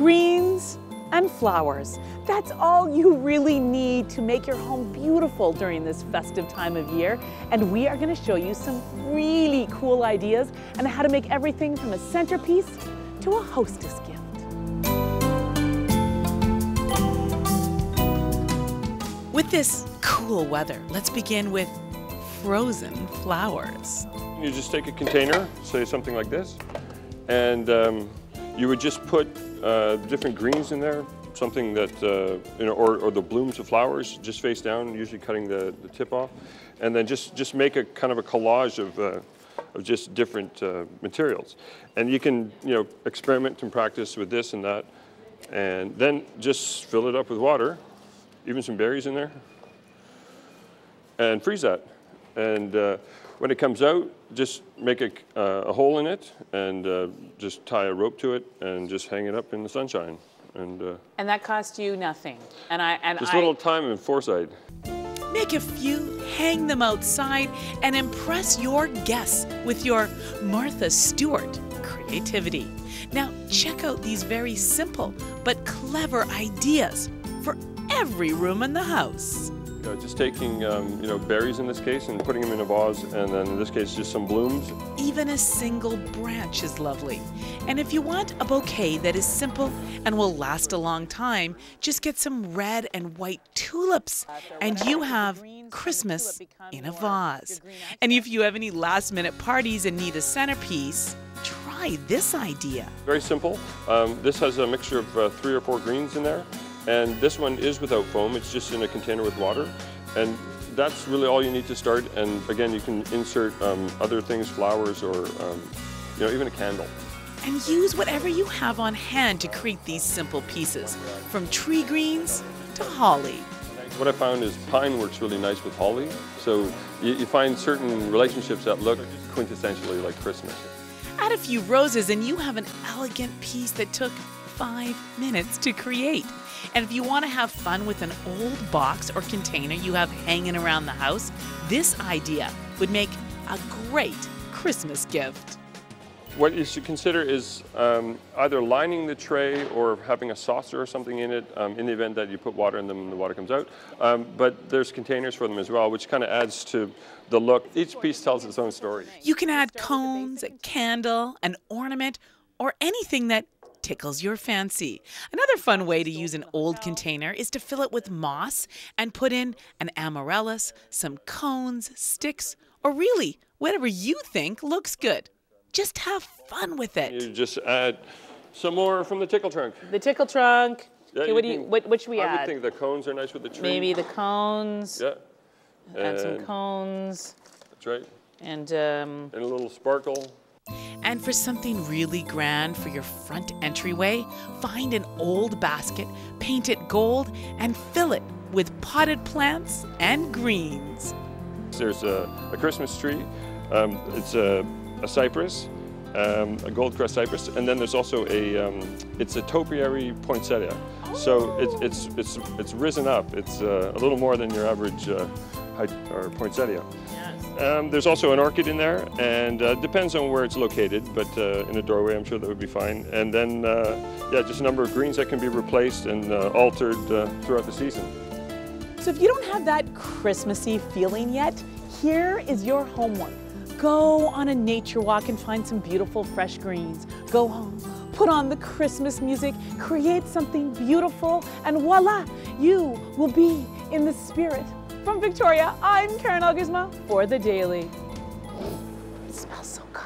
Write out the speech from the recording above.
greens, and flowers. That's all you really need to make your home beautiful during this festive time of year. And we are going to show you some really cool ideas on how to make everything from a centerpiece to a hostess gift. With this cool weather, let's begin with frozen flowers. You just take a container, say something like this, and you would just put different greens in there, something that, or the blooms of flowers just face down, usually cutting the tip off, and then just make a kind of a collage of just different materials. And you can, experiment and practice with this and that, and then just fill it up with water, even some berries in there, and freeze that. And when it comes out, just make a hole in it and just tie a rope to it and just hang it up in the sunshine. And that cost you nothing. Just a little time and foresight. Make a few, hang them outside, and impress your guests with your Martha Stewart creativity. Now check out these very simple but clever ideas for every room in the house. Just taking, berries in this case and putting them in a vase, and then in this case just some blooms. Even a single branch is lovely. And if you want a bouquet that is simple and will last a long time, just get some red and white tulips and you have Christmas in a vase. And if you have any last-minute parties and need a centerpiece, try this idea. Very simple. This has a mixture of 3 or 4 greens in there. And this one is without foam, it's just in a container with water. And that's really all you need to start. And again, you can insert other things, flowers, or even a candle. And use whatever you have on hand to create these simple pieces, from tree greens to holly. What I found is pine works really nice with holly. So you find certain relationships that look quintessentially like Christmas. Add a few roses and you have an elegant piece that took 5 minutes to create. And if you want to have fun with an old box or container you have hanging around the house, this idea would make a great Christmas gift. What you should consider is either lining the tray or having a saucer or something in it in the event that you put water in them and the water comes out. But there's containers for them as well, which kind of adds to the look. Each piece tells its own story. You can add cones, a candle, an ornament, or anything that tickles your fancy. Another fun way to use an old container is to fill it with moss and put in an amaryllis, some cones, sticks, or really whatever you think looks good. Just have fun with it. You just add some more from the tickle trunk. The tickle trunk. Yeah, okay, what should we add? I would think the cones are nice with the tree. Maybe the cones. Yeah. Add some cones. That's right. And a little sparkle. And for something really grand for your front entryway, find an old basket, paint it gold, and fill it with potted plants and greens. There's a Christmas tree. It's a cypress, a gold crest cypress, and then there's also it's a topiary poinsettia. Oh. So it's risen up. It's a little more than your average height or poinsettia. There's also an orchid in there, and depends on where it's located, but in a doorway I'm sure that would be fine. And then, just a number of greens that can be replaced and altered throughout the season. So if you don't have that Christmassy feeling yet, here is your homework. Go on a nature walk and find some beautiful fresh greens. Go home, put on the Christmas music, create something beautiful, and voila, you will be in the spirit. From Victoria, I'm Karen Elgersma for The Daily. It smells so good.